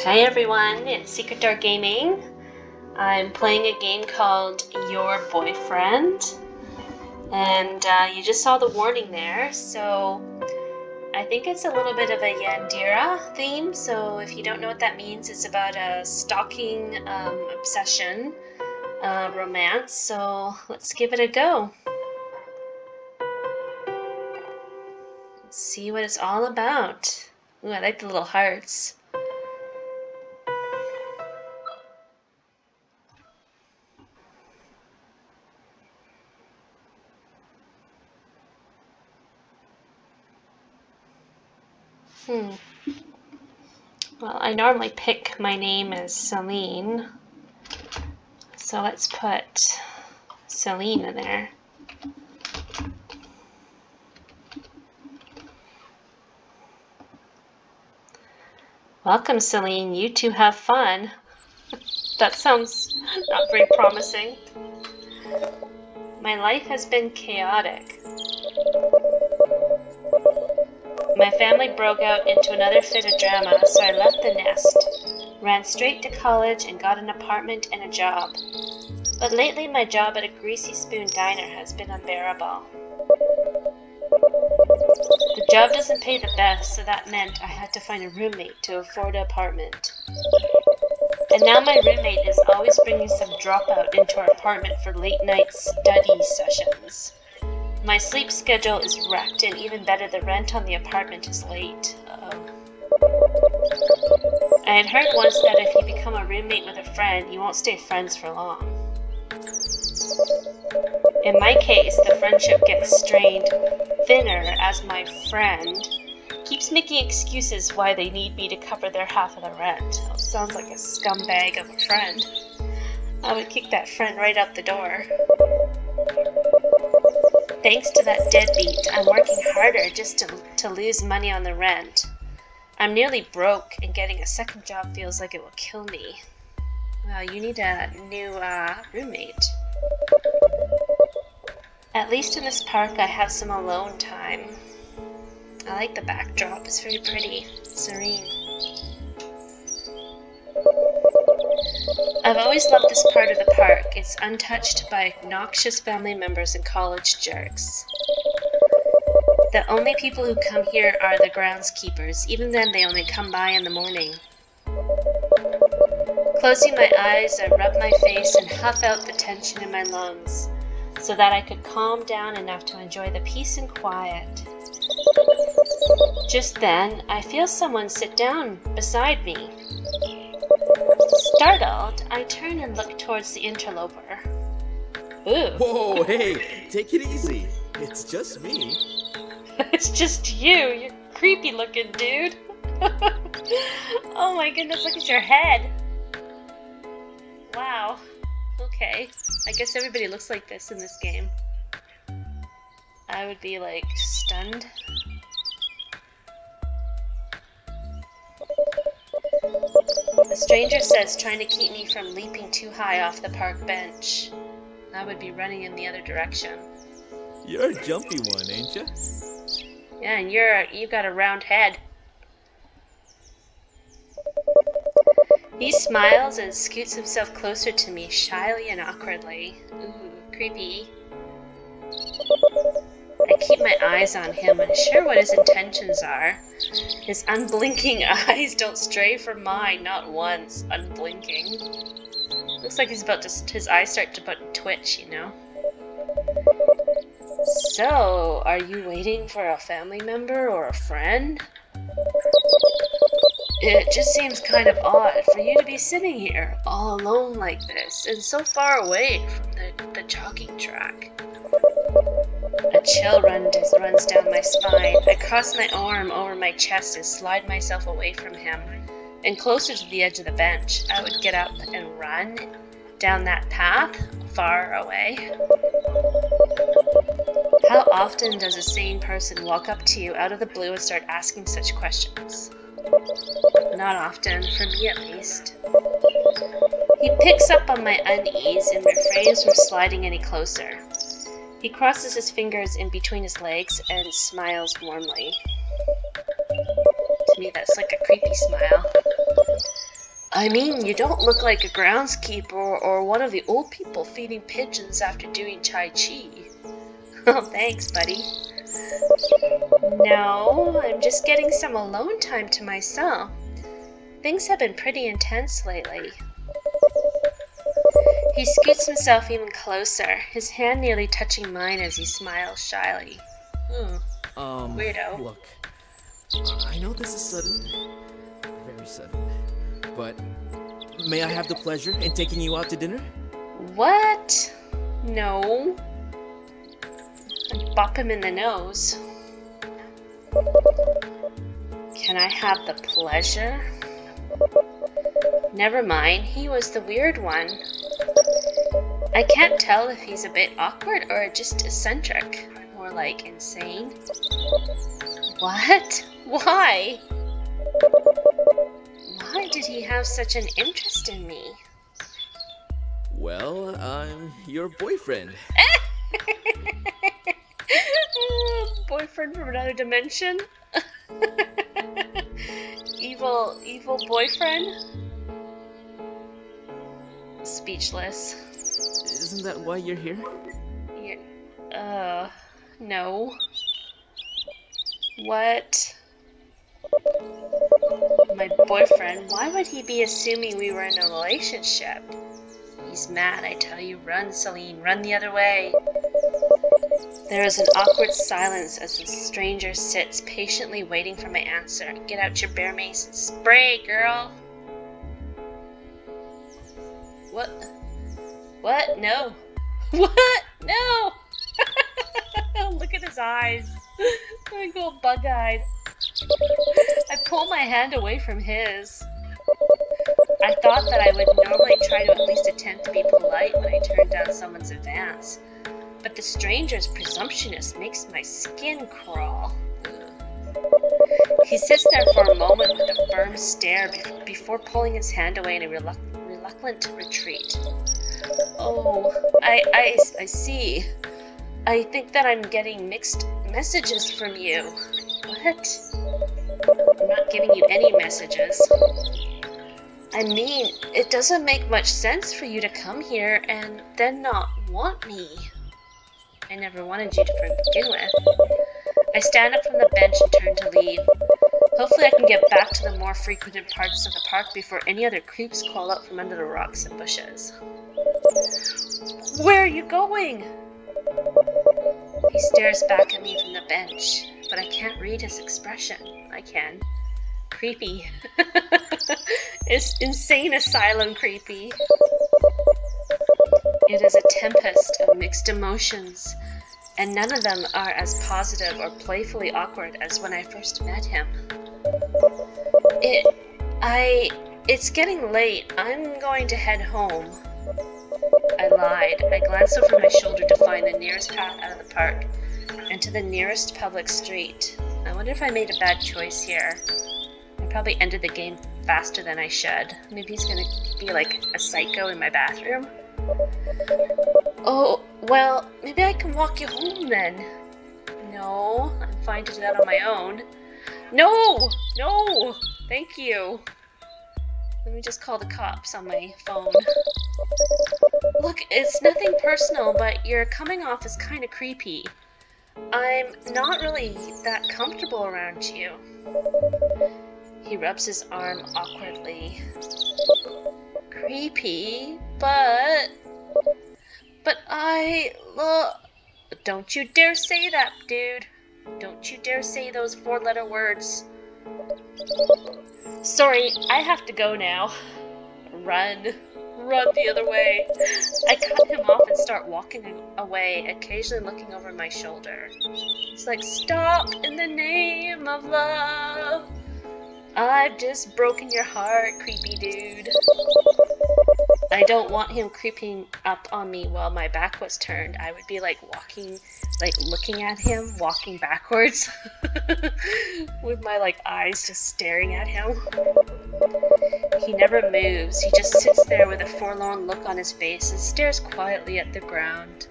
Hi everyone, it's SecretDoorGaming. I'm playing a game called Your Boyfriend, and you just saw the warning there, so I think it's a little bit of a yandere theme. So if you don't know what that means, it's about a stalking obsession romance, so let's give it a go. Let's see what it's all about. Ooh, I like the little hearts. Well, I normally pick my name as Celine, so let's put Celine in there. Welcome, Celine. You two have fun. That sounds not very promising. My life has been chaotic. My family broke out into another fit of drama, so I left the nest, ran straight to college and got an apartment and a job. But lately my job at a greasy spoon diner has been unbearable. The job doesn't pay the best, so that meant I had to find a roommate to afford an apartment. And now my roommate is always bringing some dropout into our apartment for late night study sessions. My sleep schedule is wrecked, and even better, the rent on the apartment is late. I had heard once that if you become a roommate with a friend, you won't stay friends for long. In my case, the friendship gets strained thinner as my friend keeps making excuses why they need me to cover their half of the rent. Oh, sounds like a scumbag of a friend. I would kick that friend right out the door. Thanks to that deadbeat, I'm working harder just to lose money on the rent. I'm nearly broke, and getting a second job feels like it will kill me. Well, you need a new roommate. At least in this park I have some alone time. I like the backdrop, it's very pretty, serene. I've always loved this part of the park. It's untouched by obnoxious family members and college jerks. The only people who come here are the groundskeepers. Even then, they only come by in the morning. Closing my eyes, I rub my face and huff out the tension in my lungs so that I could calm down enough to enjoy the peace and quiet. Just then, I feel someone sit down beside me. Startled, I turn and look towards the interloper. Ooh. Whoa, hey, take it easy. It's just me. It's just you. You're creepy looking, dude. Oh my goodness, look at your head. Wow. Okay. I guess everybody looks like this in this game. I would be like stunned. The stranger says trying to keep me from leaping too high off the park bench. I would be running in the other direction. You're a jumpy one, ain't you? Yeah, and you've got a round head. He smiles and scoots himself closer to me, shyly and awkwardly. Ooh, creepy. I keep my eyes on him, unsure what his intentions are. His unblinking eyes don't stray from mine, not once. Unblinking. Looks like he's about to, his eyes start to twitch, you know? So, are you waiting for a family member or a friend? It just seems kind of odd for you to be sitting here, all alone like this, and so far away from the jogging track. A chill runs down my spine. I cross my arm over my chest and slide myself away from him and closer to the edge of the bench. I would get up and run down that path far away. How often does a sane person walk up to you out of the blue and start asking such questions? Not often, for me at least. He picks up on my unease and refrains from sliding any closer. He crosses his fingers in between his legs and smiles warmly. To me, that's like a creepy smile. I mean, you don't look like a groundskeeper or one of the old people feeding pigeons after doing Tai Chi. Oh, thanks, buddy. No, I'm just getting some alone time to myself. Things have been pretty intense lately. He scoots himself even closer, his hand nearly touching mine as he smiles shyly. Weirdo. Look, I know this is sudden, very sudden, but may I have the pleasure in taking you out to dinner? What? No. I'd bop him in the nose. Can I have the pleasure? Never mind, he was the weird one. I can't tell if he's a bit awkward or just eccentric. More like insane. What? Why? Why did he have such an interest in me? Well, I'm your boyfriend. Boyfriend from another dimension? Evil boyfriend? Speechless. Isn't that why you're here? No. What? My boyfriend? Why would he be assuming we were in a relationship? He's mad, I tell you. Run, Celine, run the other way. There is an awkward silence as the stranger sits, patiently waiting for my answer. Get out your bear mace and spray, girl. What? What? No. What? No! Look at his eyes. I go bug-eyed. I pull my hand away from his. I thought that I would normally try to at least attempt to be polite when I turn down someone's advance. But the stranger's presumptuousness makes my skin crawl. He sits there for a moment with a firm stare before pulling his hand away in a reluctant retreat. Oh, I see. I think that I'm getting mixed messages from you. What? I'm not giving you any messages. I mean, it doesn't make much sense for you to come here and then not want me. I never wanted you to begin with. I stand up from the bench and turn to leave. Hopefully I can get back to the more frequented parts of the park before any other creeps crawl out from under the rocks and bushes. Where are you going? He stares back at me from the bench, but I can't read his expression. I can. Creepy. It's insane asylum creepy. It is a tempest of mixed emotions, and none of them are as positive or playfully awkward as when I first met him. It's getting late. I'm going to head home. I lied. I glanced over my shoulder to find the nearest path out of the park and to the nearest public street. I wonder if I made a bad choice here. I probably ended the game faster than I should. Maybe he's gonna be like a psycho in my bathroom. Oh, well, maybe I can walk you home then. No, I'm fine to do that on my own. No! No! Thank you. Let me just call the cops on my phone. Look, it's nothing personal, but you're coming off as kind of creepy. I'm not really that comfortable around you. He rubs his arm awkwardly. Creepy, but look. Don't you dare say that, dude. Don't you dare say those 4-letter words. Sorry, I have to go now. Run the other way. I cut him off and start walking away, occasionally looking over my shoulder. It's like, stop in the name of love. I've just broken your heart, creepy dude. I don't want him creeping up on me while my back was turned. I would be like walking, like looking at him, walking backwards with my like eyes just staring at him. He never moves. He just sits there with a forlorn look on his face and stares quietly at the ground.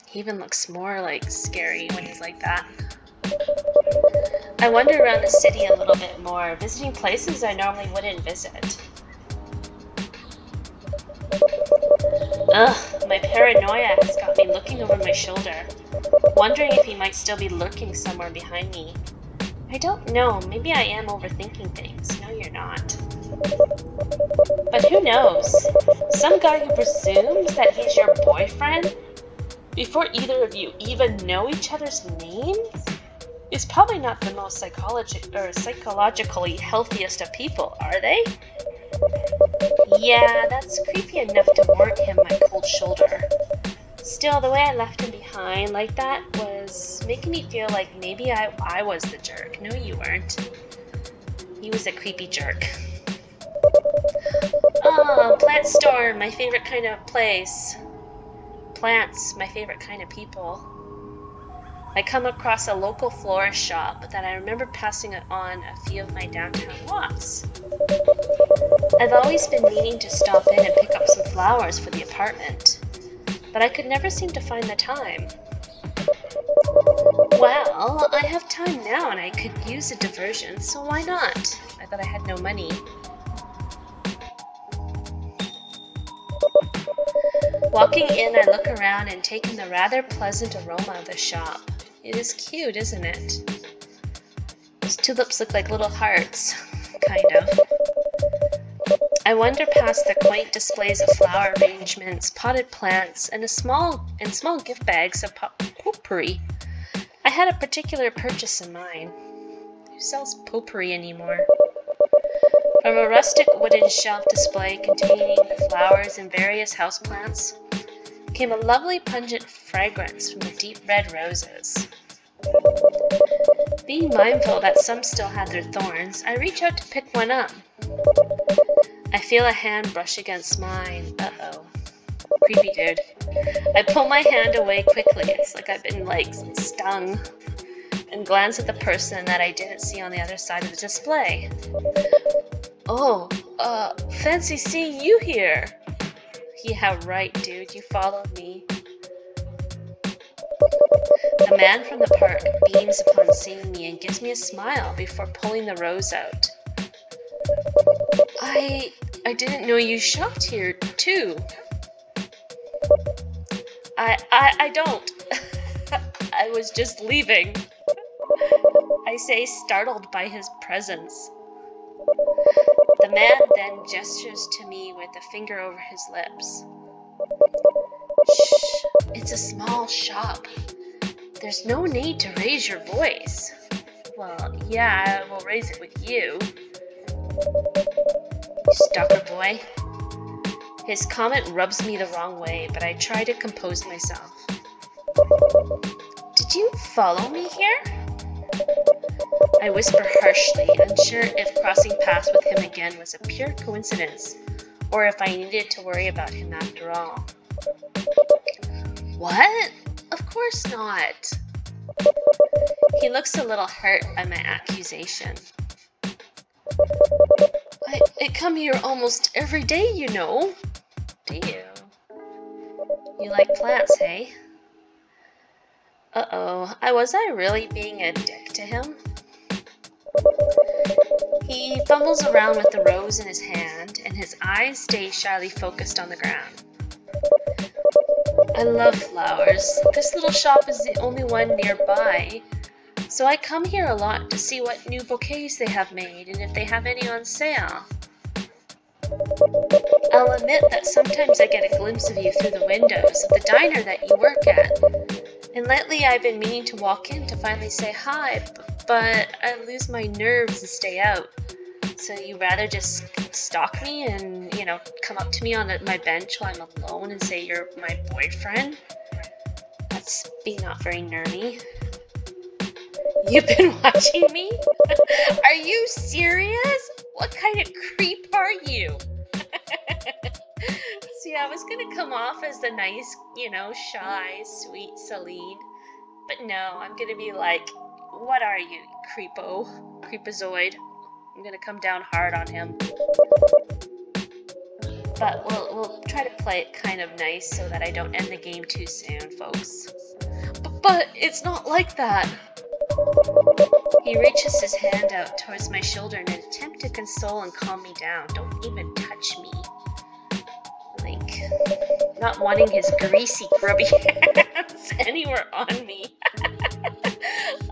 He even looks more like scary when he's like that. I wander around the city a little bit more, visiting places I normally wouldn't visit. Ugh, my paranoia has got me looking over my shoulder, wondering if he might still be lurking somewhere behind me. I don't know, maybe I am overthinking things. No, you're not. But who knows? Some guy who presumes that he's your boyfriend before either of you even know each other's names is probably not the most psychologically healthiest of people, are they? Yeah, that's creepy enough to warrant him my cold shoulder. Still, the way I left him behind like that was making me feel like maybe I was the jerk. No, you weren't. He was a creepy jerk. Oh, plant store, my favorite kind of place. Plants, my favorite kind of people. I come across a local florist shop that I remember passing it on a few of my downtown walks. I've always been meaning to stop in and pick up some flowers for the apartment, but I could never seem to find the time. Well, I have time now and I could use a diversion, so why not? I thought I had no money. Walking in, I look around and take in the rather pleasant aroma of the shop. It is cute, isn't it? Those tulips look like little hearts, kind of. I wander past the quaint displays of flower arrangements, potted plants, and small gift bags of potpourri. I had a particular purchase in mind. Who sells potpourri anymore? From a rustic wooden shelf display containing the flowers and various houseplants came a lovely pungent fragrance from the deep red roses. Being mindful that some still had their thorns, I reach out to pick one up. I feel a hand brush against mine. Uh-oh. Creepy dude. I pull my hand away quickly. It's like I've been, stung. And glance at the person that I didn't see on the other side of the display. Oh, fancy seeing you here. Yeah, right, dude. You followed me. The man from the park beams upon seeing me and gives me a smile before pulling the rose out. I didn't know you shopped here, too. I don't. I was just leaving. I say, startled by his presence. The man then gestures to me with a finger over his lips. Shh, it's a small shop. There's no need to raise your voice. Well, yeah, I will raise it with you. You stalker boy. His comment rubs me the wrong way, but I try to compose myself. Did you follow me here? I whisper harshly, unsure if crossing paths with him again was a pure coincidence, or if I needed to worry about him after all. What? Of course not. He looks a little hurt by my accusation. I come here almost every day, you know. Do you? You like plants, hey? Uh-oh, was I really being a dick to him? He fumbles around with the rose in his hand, and his eyes stay shyly focused on the ground. I love flowers. This little shop is the only one nearby, so I come here a lot to see what new bouquets they have made and if they have any on sale. I'll admit that sometimes I get a glimpse of you through the windows of the diner that you work at, and lately I've been meaning to walk in to finally say hi, but I lose my nerves and stay out. So you rather just stalk me and, come up to me on my bench while I'm alone and say you're my boyfriend? That's being not very nerdy. You've been watching me? Are you serious? What kind of creep are you? See, I was gonna come off as the nice, shy, sweet Celine. But no, I'm gonna be like, what are you, creepazoid? I'm gonna come down hard on him. But we'll try to play it kind of nice so that I don't end the game too soon, folks. But it's not like that. He reaches his hand out towards my shoulder in an attempt to console and calm me down. Don't even touch me. Like, not wanting his greasy, grubby hands anywhere on me.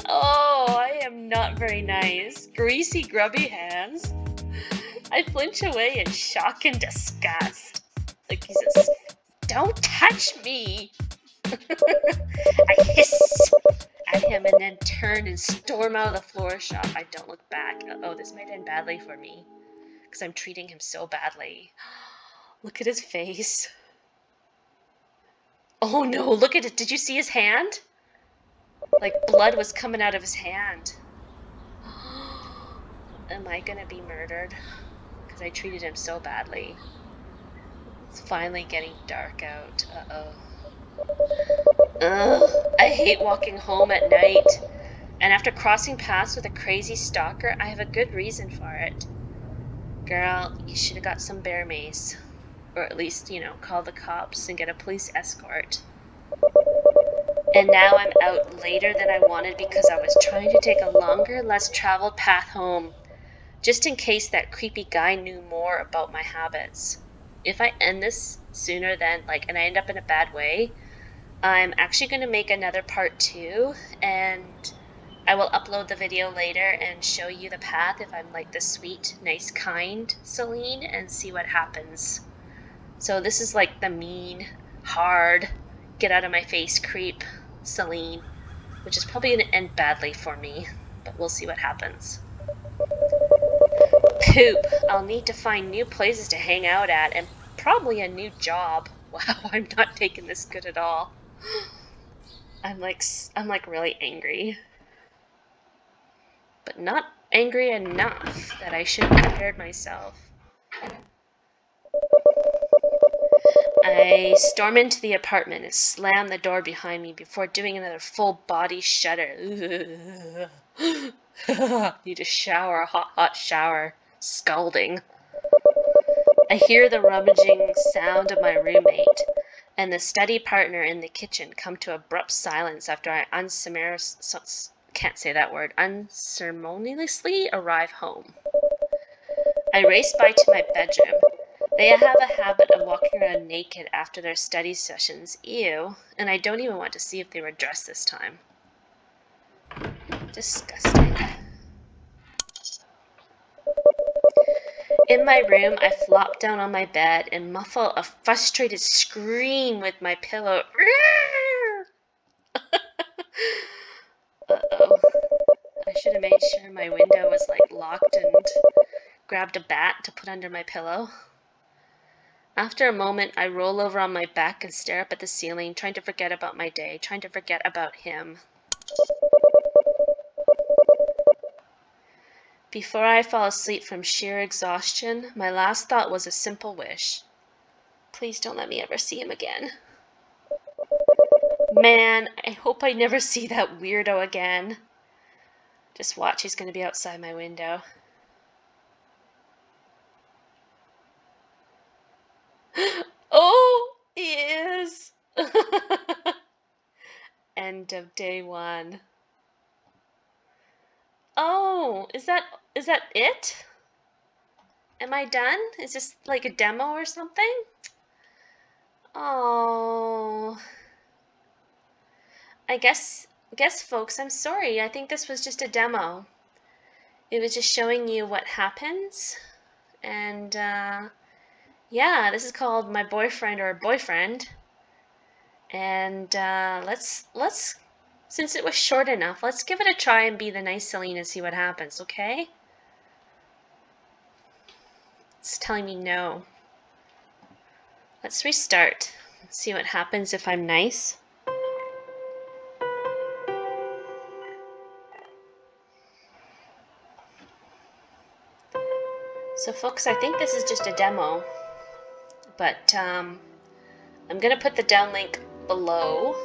Oh, I am not very nice. Greasy, grubby hands. I flinch away in shock and disgust. Like he says, "Don't touch me!" I hiss at him and then turn and storm out of the floor shop. I don't look back. Oh, this might end badly for me because I'm treating him so badly. Look at his face. Oh no, look at it. Did you see his hand? Like blood was coming out of his hand. Am I gonna be murdered? Because I treated him so badly. It's finally getting dark out. Uh-oh. Ugh, I hate walking home at night. And after crossing paths with a crazy stalker, I have a good reason for it. Girl, you should have got some bear mace. Or at least, you know, call the cops and get a police escort. And now I'm out later than I wanted because I was trying to take a longer, less traveled path home. Just in case that creepy guy knew more about my habits. If I end this sooner than, and I end up in a bad way, I'm actually going to make another part 2, and I will upload the video later and show you the path if I'm like the sweet, nice, kind Celine, and see what happens. So this is like the mean, hard, get out of my face creep Celine, which is probably going to end badly for me, but we'll see what happens. Poop. I'll need to find new places to hang out at and probably a new job. Wow, I'm not taking this good at all. I'm like really angry. But not angry enough that I should have prepared myself. I storm into the apartment and slam the door behind me before doing another full body shudder. Need a shower, a hot shower. Scalding. I hear the rummaging sound of my roommate and the study partner in the kitchen come to abrupt silence after I unceremoniously arrive home. I race by to my bedroom. They have a habit of walking around naked after their study sessions. Ew. And I don't even want to see if they were dressed this time. Disgusting. In my room, I flop down on my bed and muffle a frustrated scream with my pillow. Uh-oh. I should have made sure my window was locked and grabbed a bat to put under my pillow. After a moment, I roll over on my back and stare up at the ceiling, trying to forget about my day, trying to forget about him. Before I fall asleep from sheer exhaustion, my last thought was a simple wish. Please don't let me ever see him again. Man, I hope I never see that weirdo again. Just watch, he's going to be outside my window. Oh, he is! End of day 1. Oh, is that it? Am I done? Is this like a demo or something? Oh. I guess folks, I'm sorry. I think this was just a demo. It was just showing you what happens. And yeah, this is called My Boyfriend or Boyfriend. And let's since it was short enough, let's give it a try and be the nice Celine and see what happens, okay? It's telling me no. Let's restart. See what happens if I'm nice. So folks, I think this is just a demo, but I'm going to put the down link below.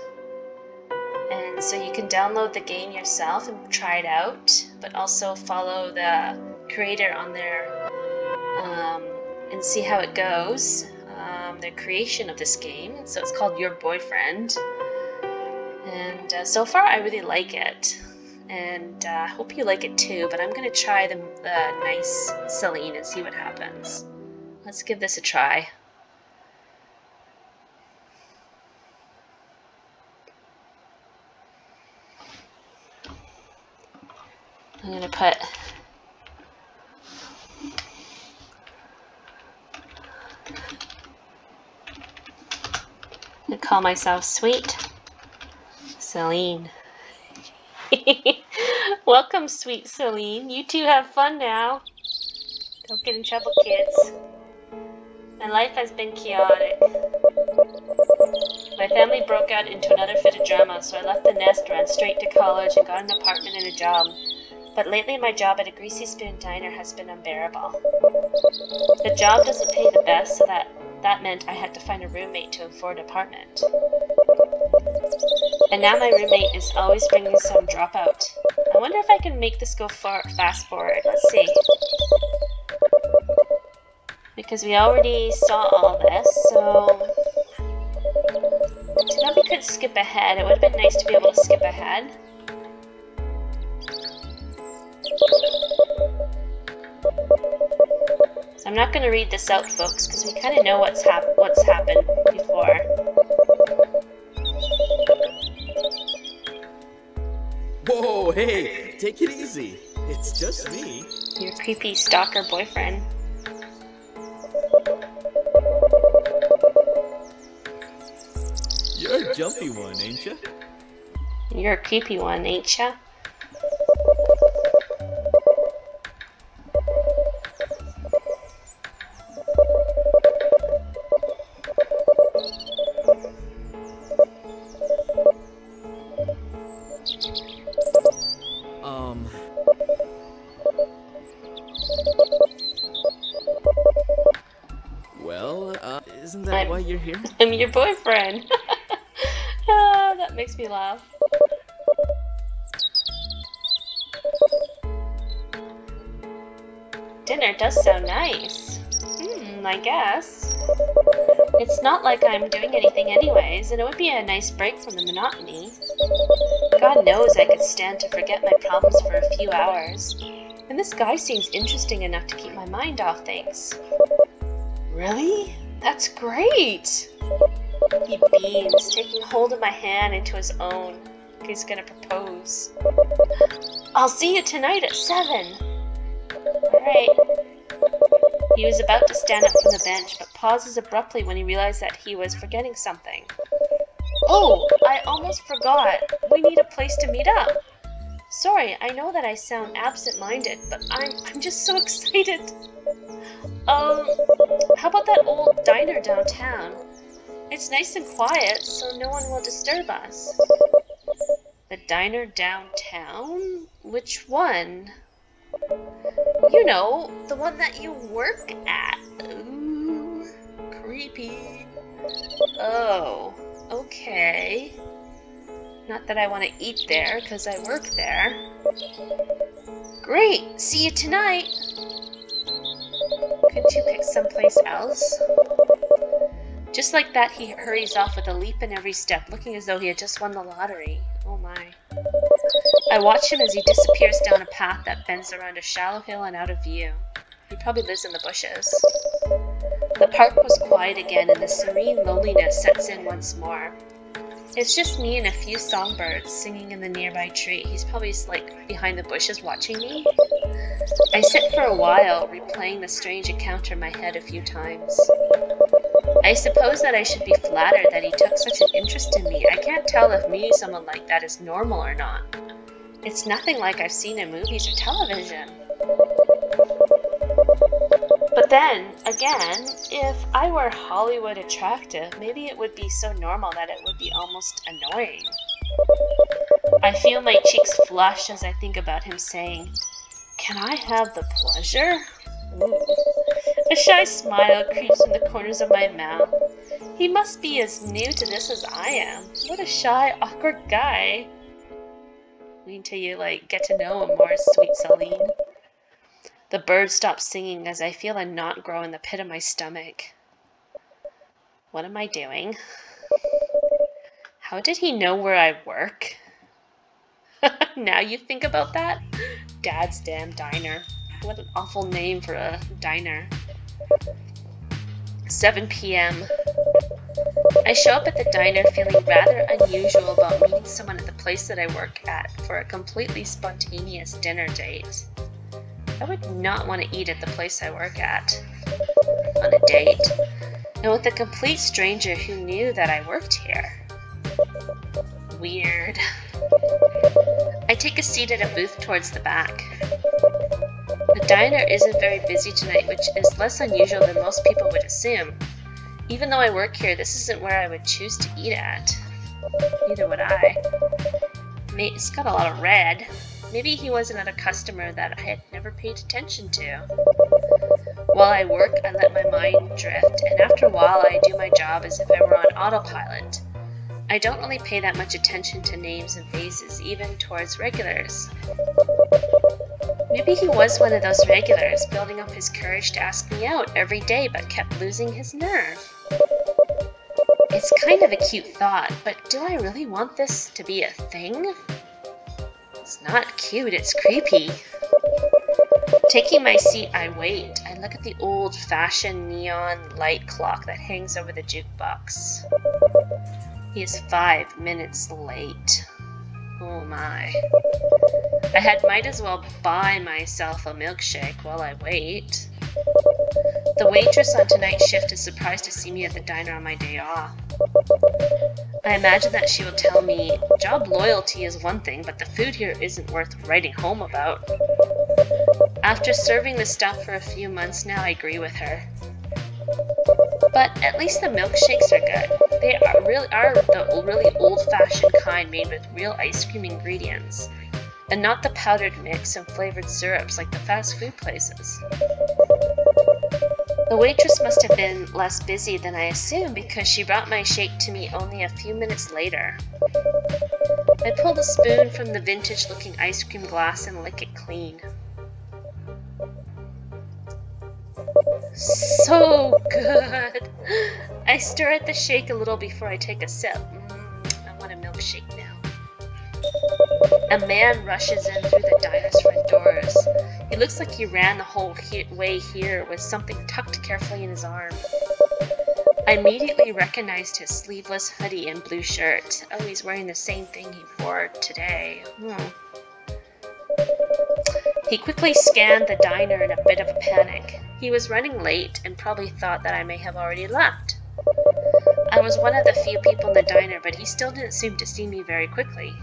And so you can download the game yourself and try it out, but also follow the creator on there and see how it goes. Their creation of this game. So it's called Your Boyfriend. And so far I really like it. and I hope you like it too, but I'm going to try the nice Celine and see what happens. Let's give this a try. I'm going to put I call myself Sweet Celine. Welcome, Sweet Celine. You two have fun now. Don't get in trouble, kids. My life has been chaotic. My family broke out into another fit of drama, so I left the nest, ran straight to college, and got an apartment and a job. But lately my job at a Greasy Spoon diner has been unbearable. The job doesn't pay the best, so that meant I had to find a roommate to afford an apartment. And now my roommate is always bringing some dropout. I wonder if I can make this go fast forward. Let's see. Because we already saw all this, so... Too bad we couldn't skip ahead. It would have been nice to be able to skip ahead. So I'm not going to read this out, folks, because we kind of know what's happened before. Whoa, hey, take it easy. It's just me. Your creepy stalker boyfriend. You're a jumpy one, ain't ya? You're a creepy one, ain't ya? Well, isn't that why you're here? I'm your boyfriend. Ah, that makes me laugh. Dinner does sound nice. I guess. It's not like I'm doing anything anyways, and it would be a nice break from the monotony. God knows I could stand to forget my problems for a few hours. And this guy seems interesting enough to keep my mind off things. Really? That's great! He beams, taking hold of my hand into his own. He's gonna propose. I'll see you tonight at 7. Alright. He was about to stand up from the bench, but pauses abruptly when he realized that he was forgetting something. Oh, I almost forgot. We need a place to meet up. Sorry, I know that I sound absent-minded, but I'm just so excited. How about that old diner downtown? It's nice and quiet, so no one will disturb us. The diner downtown? Which one? You know, the one that you work at. Ooh, creepy. Oh, okay. Not that I want to eat there, because I work there. Great, see you tonight. Couldn't you pick someplace else? Just like that, he hurries off with a leap in every step, looking as though he had just won the lottery. Oh my. I watch him as he disappears down a path that bends around a shallow hill and out of view. He probably lives in the bushes. The park was quiet again, and the serene loneliness sets in once more. It's just me and a few songbirds singing in the nearby tree. He's probably like behind the bushes watching me. I sit for a while, replaying the strange encounter in my head a few times. I suppose that I should be flattered that he took such an interest in me. I can't tell if meeting someone like that is normal or not. It's nothing like I've seen in movies or television. But then, again, if I were Hollywood attractive, maybe it would be so normal that it would be almost annoying. I feel my cheeks flush as I think about him saying, "Can I have the pleasure?" Ooh. A shy smile creeps from the corners of my mouth. He must be as new to this as I am. What a shy, awkward guy. Wait until you, get to know him more, sweet Celine. The birds stop singing as I feel a knot grow in the pit of my stomach. What am I doing? How did he know where I work? Now you think about that? Dad's Damn Diner. What an awful name for a diner. 7 p.m. I show up at the diner feeling rather unusual about meeting someone at the place that I work at for a completely spontaneous dinner date. I would not want to eat at the place I work at on a date, and with a complete stranger who knew that I worked here. Weird. I take a seat at a booth towards the back. The diner isn't very busy tonight, which is less unusual than most people would assume. Even though I work here, this isn't where I would choose to eat at. Neither would I. It's got a lot of red. Maybe he was another customer that I had never paid attention to. While I work, I let my mind drift, and after a while I do my job as if I were on autopilot. I don't really pay that much attention to names and faces, even towards regulars. Maybe he was one of those regulars, building up his courage to ask me out every day but kept losing his nerve. It's kind of a cute thought, but do I really want this to be a thing? It's not cute, it's creepy. Taking my seat, I wait. I look at the old-fashioned neon light clock that hangs over the jukebox. He is 5 minutes late. Oh my. I might as well buy myself a milkshake while I wait. The waitress on tonight's shift is surprised to see me at the diner on my day off. I imagine that she will tell me, job loyalty is one thing, but the food here isn't worth writing home about. After serving the stuff for a few months now, I agree with her. But at least the milkshakes are good. They are the really old-fashioned kind made with real ice cream ingredients, and not the powdered mix and flavored syrups like the fast food places. The waitress must have been less busy than I assumed because she brought my shake to me only a few minutes later. I pull the spoon from the vintage-looking ice cream glass and lick it clean. So good! I stir at the shake a little before I take a sip. I want a milkshake now. A man rushes in through the diner's front doors. He looks like he ran the whole way here with something tucked carefully in his arm. I immediately recognized his sleeveless hoodie and blue shirt. Oh, he's wearing the same thing he wore today. He quickly scanned the diner in a bit of a panic. He was running late and probably thought that I may have already left. I was one of the few people in the diner, but he still didn't seem to see me very quickly.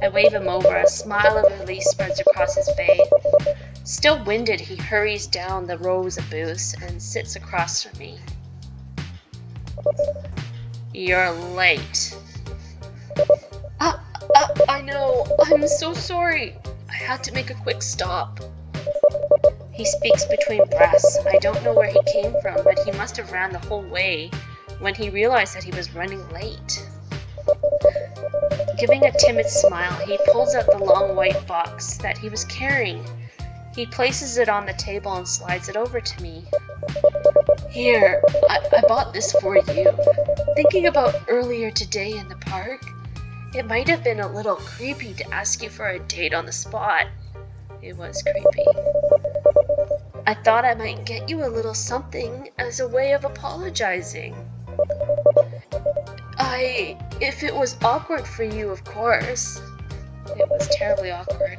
I wave him over, a smile of relief spreads across his face. Still winded, he hurries down the rows of booths and sits across from me. You're late. I know. I'm so sorry. I had to make a quick stop. He speaks between breaths. I don't know where he came from, but he must have ran the whole way when he realized that he was running late. Giving a timid smile, he pulls out the long white box that he was carrying. He places it on the table and slides it over to me. Here, I bought this for you. Thinking about earlier today in the park, it might have been a little creepy to ask you for a date on the spot. It was creepy. I thought I might get you a little something as a way of apologizing. If it was awkward for you, of course. It was terribly awkward.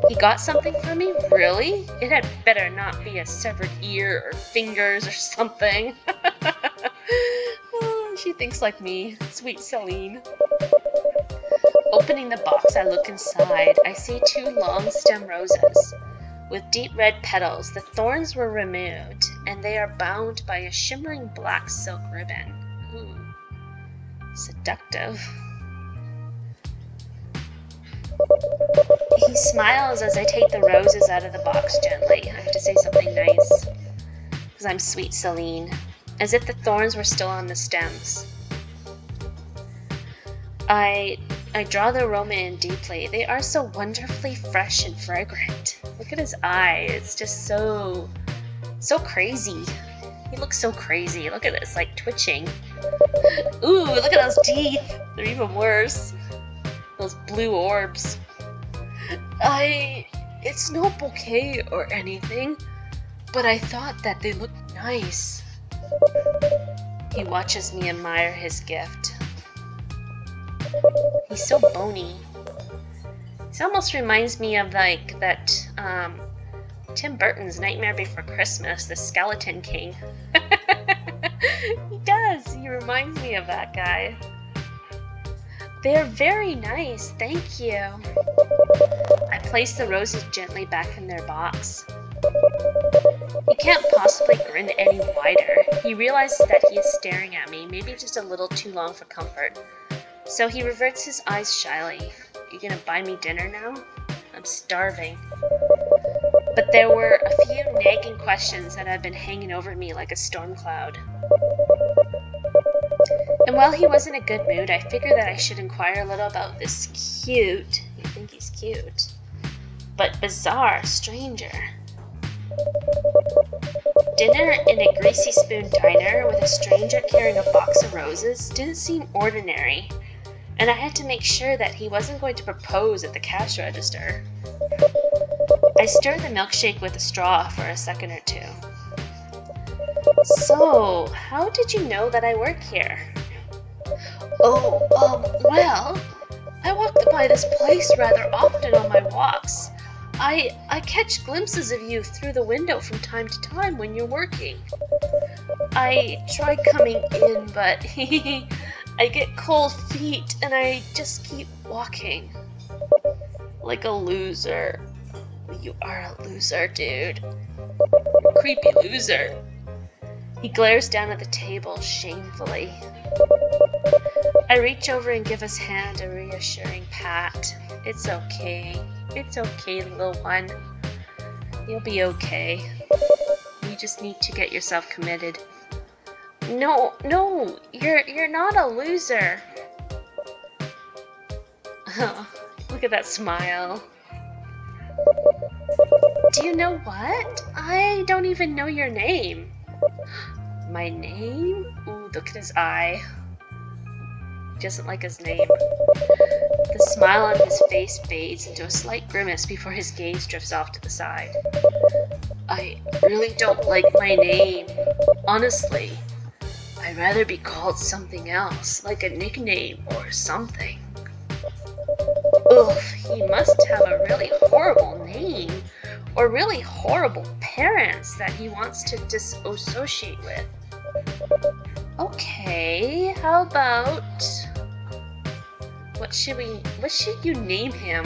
He got something for me? Really? It had better not be a severed ear or fingers or something. Oh, she thinks like me. Sweet Celine. Opening the box, I look inside. I see 2 long stem roses with deep red petals. The thorns were removed, and they are bound by a shimmering black silk ribbon. Ooh. Seductive. He smiles as I take the roses out of the box gently. I have to say something nice, because I'm sweet Celine, as if the thorns were still on the stems. I draw the aroma in deeply. They are so wonderfully fresh and fragrant. Look at his eye. It's just so crazy. He looks so crazy. Look at this, like twitching. Ooh, look at those teeth. They're even worse. Those blue orbs. It's no bouquet or anything, but I thought that they looked nice. He watches me admire his gift. He's so bony. This almost reminds me of like that Tim Burton's Nightmare Before Christmas, the Skeleton King. He does. He reminds me of that guy. They're very nice, thank you. I place the roses gently back in their box. He can't possibly grin any wider. He realizes that he is staring at me, maybe just a little too long for comfort. So he reverts his eyes shyly. You gonna buy me dinner now? I'm starving. But there were a few nagging questions that had been hanging over me like a storm cloud. And while he was in a good mood, I figured that I should inquire a little about this cute, you think he's cute, but bizarre stranger. Dinner in a greasy spoon diner with a stranger carrying a box of roses didn't seem ordinary, and I had to make sure that he wasn't going to propose at the cash register. I stirred the milkshake with a straw for a second or two. So, how did you know that I work here? Well, I walk by this place rather often on my walks. I catch glimpses of you through the window from time to time when you're working. I try coming in, but I get cold feet and I just keep walking. Like a loser. You are a loser, dude. Creepy loser. He glares down at the table shamefully. I reach over and give his hand a reassuring pat. It's okay. It's okay, little one. You'll be okay. You just need to get yourself committed. No, you're not a loser. Oh, look at that smile. Do you know what? I don't even know your name. My name? Ooh, look at his eye. He doesn't like his name. The smile on his face fades into a slight grimace before his gaze drifts off to the side. I really don't like my name. Honestly, I'd rather be called something else, like a nickname or something. Ugh, he must have a really horrible name, or really horrible parents that he wants to disassociate with. Okay, how about... What should you name him?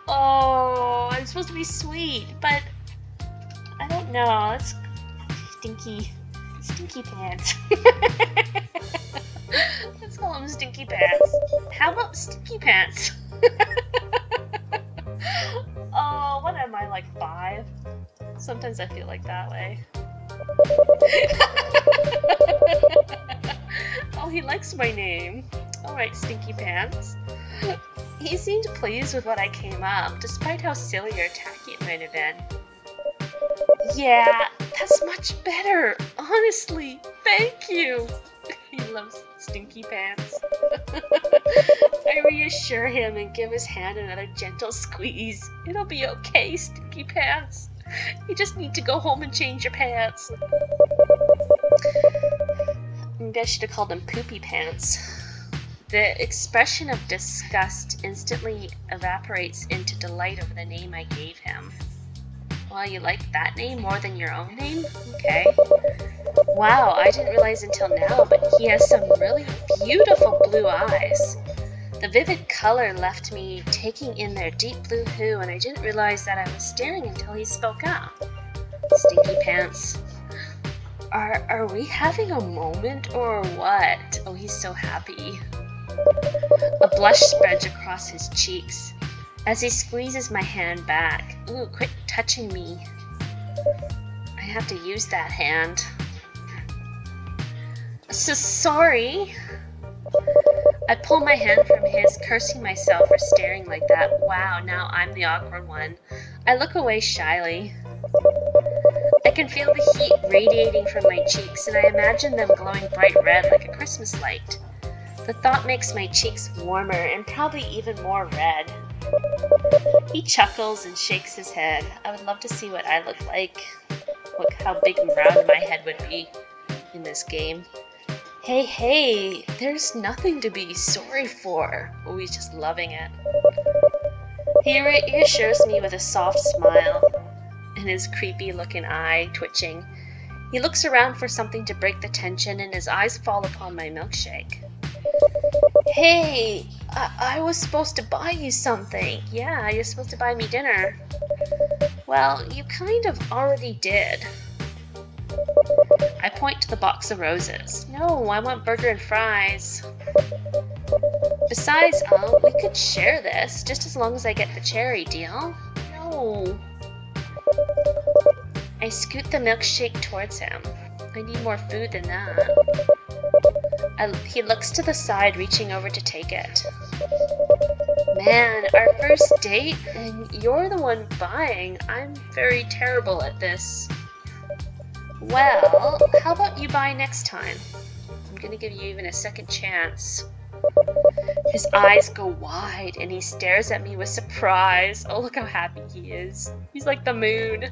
Oh, I'm supposed to be sweet, but I don't know. It's Stinky Pants. Let's call him Stinky Pants. How about Stinky Pants? Oh, what am I, like 5? Sometimes I feel like that way. Oh, he likes my name. Alright, Stinky Pants. He seemed pleased with what I came up, despite how silly or tacky it might have been. Yeah, that's much better. Honestly, thank you. He loves Stinky Pants. I reassure him and give his hand another gentle squeeze. It'll be okay, Stinky Pants. You just need to go home and change your pants. Maybe I should have called him Poopy Pants. The expression of disgust instantly evaporates into delight over the name I gave him. Well, you like that name more than your own name? Okay. Wow, I didn't realize until now, but he has some really beautiful blue eyes. The vivid color left me taking in their deep blue hue, and I didn't realize that I was staring until he spoke up. Stinky Pants. Are we having a moment or what? Oh, he's so happy. A blush spreads across his cheeks as he squeezes my hand back. Ooh, quit touching me. I have to use that hand. So sorry. I pull my hand from his, cursing myself for staring like that. Wow, now I'm the awkward one. I look away shyly. I can feel the heat radiating from my cheeks, and I imagine them glowing bright red like a Christmas light. The thought makes my cheeks warmer and probably even more red. He chuckles and shakes his head. I would love to see what I look like. Look how big and round my head would be in this game. Hey, there's nothing to be sorry for. Oh, he's just loving it. He reassures me with a soft smile and his creepy looking eye twitching. He looks around for something to break the tension and his eyes fall upon my milkshake. Hey, I was supposed to buy you something. Yeah, you're supposed to buy me dinner. Well, you kind of already did. I point to the box of roses. No, I want burger and fries. Besides, we could share this, just as long as I get the cherry, deal? No. I scoot the milkshake towards him. I need more food than that. He looks to the side, reaching over to take it. Man, our first date, and you're the one buying. I'm very terrible at this. Well, how about you buy next time? I'm gonna give you even a second chance. His eyes go wide and he stares at me with surprise. Oh, look how happy he is. He's like the moon.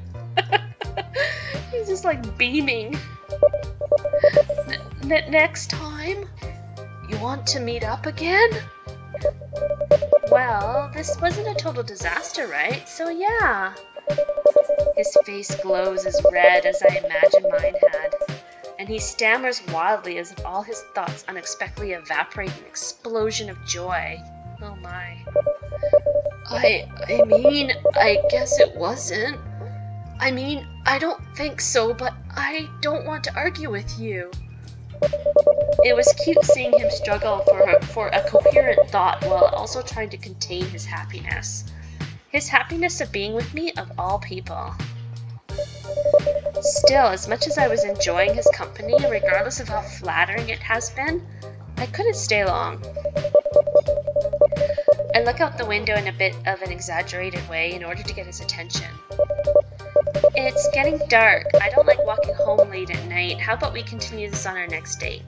He's just like beaming. Next time? You want to meet up again? Well, this wasn't a total disaster, right? So yeah. His face glows as red as I imagine mine had, and he stammers wildly as if all his thoughts unexpectedly evaporate in an explosion of joy. Oh my. I mean, I guess it wasn't. I mean, I don't think so, but I don't want to argue with you. It was cute seeing him struggle for a coherent thought while also trying to contain his happiness. His happiness of being with me of all people. Still, as much as I was enjoying his company, regardless of how flattering it has been, I couldn't stay long. I look out the window in a bit of an exaggerated way in order to get his attention. It's getting dark. I don't like walking home late at night. How about we continue this on our next date?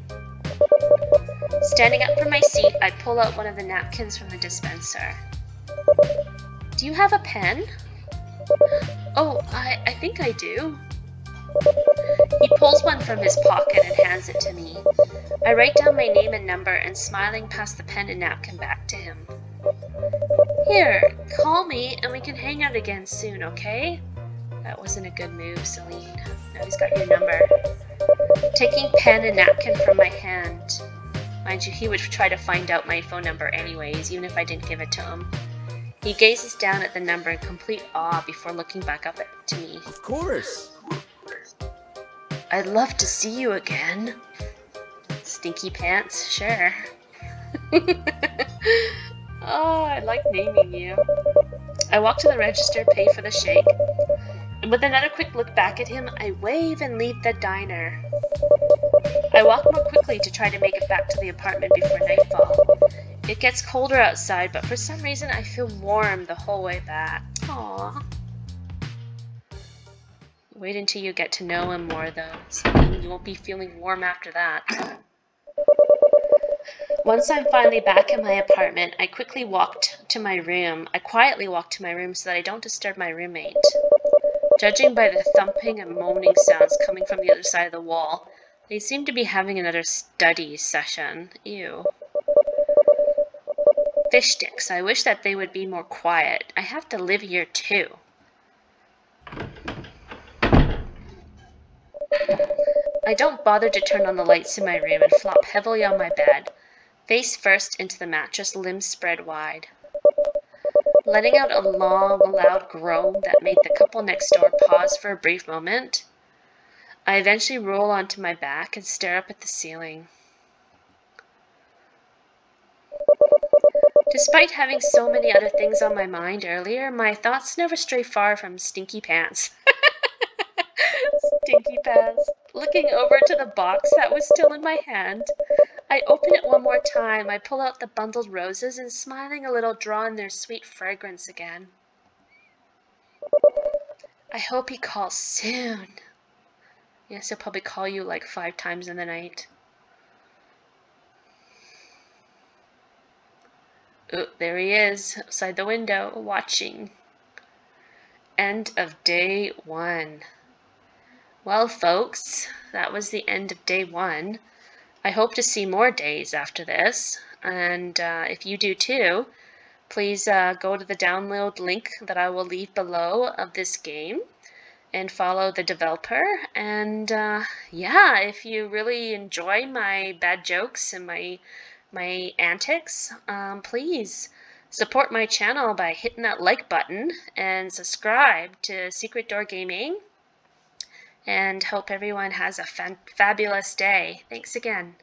Standing up from my seat, I pull out one of the napkins from the dispenser. Do you have a pen? Oh, I think I do. He pulls one from his pocket and hands it to me. I write down my name and number and smiling pass the pen and napkin back to him. Here, call me and we can hang out again soon, okay? That wasn't a good move, Celine. Now he's got your number. Taking pen and napkin from my hand. Mind you, he would try to find out my phone number anyways, even if I didn't give it to him. He gazes down at the number in complete awe before looking back up to me. Of course. I'd love to see you again. Stinky pants, sure. Oh, I like naming you. I walk to the register, pay for the shake, and with another quick look back at him, I wave and leave the diner. I walk more quickly to try to make it back to the apartment before nightfall. It gets colder outside, but for some reason I feel warm the whole way back. Aww. Wait until you get to know him more though, so you won't be feeling warm after that. Once I'm finally back in my apartment, I quietly walked to my room so that I don't disturb my roommate. Judging by the thumping and moaning sounds coming from the other side of the wall, they seem to be having another study session. Ew. Fish sticks. I wish that they would be more quiet. I have to live here too. I don't bother to turn on the lights in my room and flop heavily on my bed, face first into the mattress, limbs spread wide. Letting out a long, loud groan that made the couple next door pause for a brief moment, I eventually roll onto my back and stare up at the ceiling. Despite having so many other things on my mind earlier, my thoughts never stray far from stinky pants. Stinky pants. Looking over to the box that was still in my hand, I open it one more time. I pull out the bundled roses and, smiling a little, draw in their sweet fragrance again. I hope he calls soon. Yes, he'll probably call you like 5 times in the night. Oh, there he is, outside the window, watching. End of day 1. Well, folks, that was the end of day 1. I hope to see more days after this, and if you do too, please go to the download link that I will leave below of this game and follow the developer. And yeah, if you really enjoy my bad jokes and my antics, please support my channel by hitting that like button and subscribe to Secret Door Gaming. And hope everyone has a fabulous day. Thanks again.